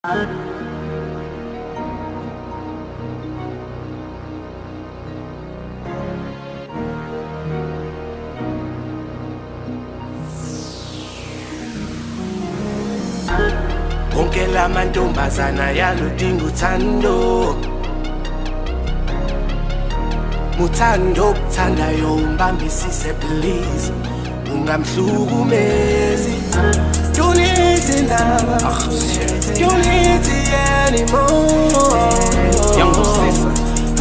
Wonke la mantombazana yaludinga uthando, muthando kuthandayo umbambisise please, ungamhlukumezi. Don't need it now, don't need it anymore.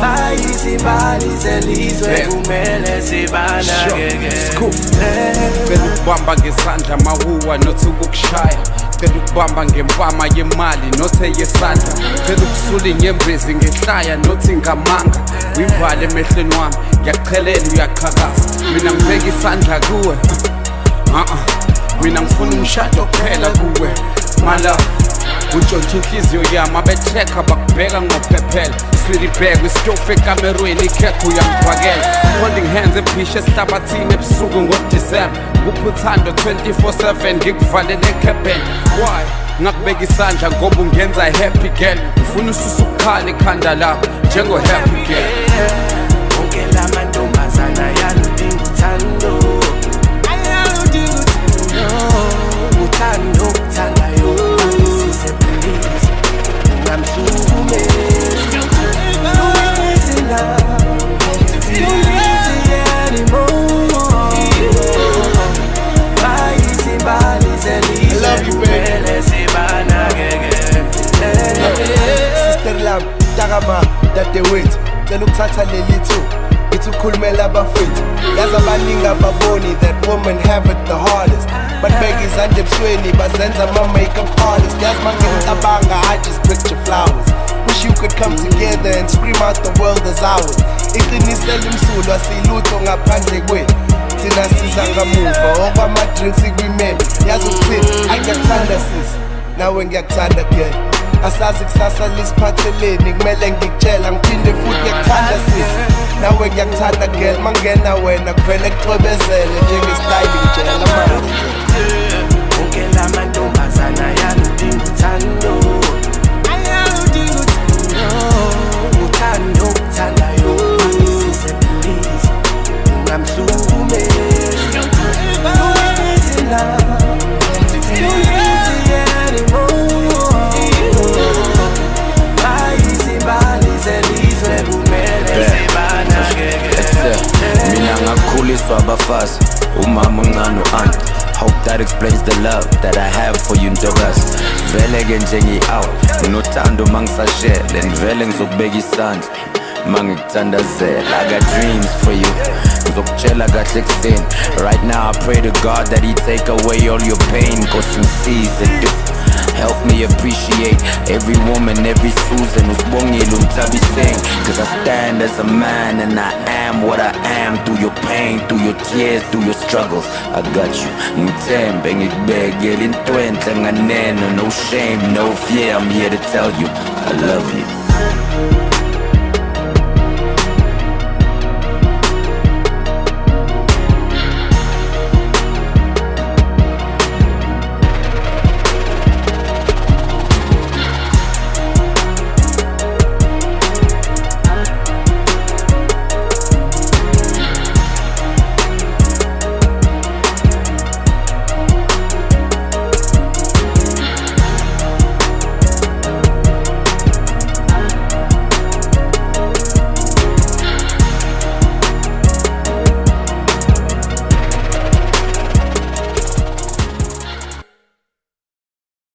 Bayizibali zelizwe kumele sibanakeke. Cela ukubamba ngesandla mawuwa nothi ukukushaya. Cela ukubamba ngempama yemali nothi yesandla. Cela ukusula inyembezi ngehlaya nothi ngamanga. Uyivale emehlweni wami ngiyakuchelela uyaqhakaza. Mina ngibeka isandla kuwe, mina ngifuna umshado kuphela kuwe mala. Untshontsha inhliziyo yami abethekha bakubheka ngophephela. Sweetie bag wisitofu ekamerweni ikhekho uyangifakela. Holding hands ebhisha esihlabathini ebusuku ngoDisemba. Kupha uthando 24/7 ngikuvalele ekhebheni. Why? Ngakubeka isandla ngoba ungenza happy girl. Ufuna ususa ukukhala ekhanda lakho njengo happy girl. Wonke la mantombazana yaludinga uthando, muthando kuthandayo umbambisise please, ungamhlukumezi. Sister Lam, Takama, dadewethu cela ukuthatha lelithu ithi ukhulumela abafethu. Yazi abaningi ababoni that women have it the hardest, but beg izandla ebusweni bazenza ama-makeup artist. Yazi mangicabanga I just picture flowers. Wish you could come together and scream out the world is ours. Iqinisele imsulwa silutho ngaphandle kwethu, thina siza ngamuva okwama-drinks kwimeni. Yazi ukuthini angiyakuthanda sisi nawe ngiyakuthanda girl. Asazi kusasa lisiphatheleni kumele ngikutshela ngiphinde futhi ngiyakuthanda sisi nawe ngiyakuthanda girl. Mangena wena kuvele kucwebezele njenge-styling gel amanje. Wonke la mantombazana yaludinga uthando, muthando kuthandayo umbambisise please, ungamhlukumezi. Mina ngakhuliswa abafazi, umama uncane u-aunt. Hope that explains the love that I have for you ntokazi. Vele ke njengi-out unothando mangisashele, ngivele ngizokubeka isandla mangikuthandazela. I got dreams for you, ngizokutshela kahle ekuseni. Right now I pray to God that he take away all your pain, cause ngisize du. Help me appreciate every woman, every Susan usibongile umthabiseng. Cause I stand as a man and I am what I am. Through your pain, through your tears, through your struggles, I got you. Ngithembe ngikubekela into enhle nganeno. No shame, no fear, I'm here to tell you I love you.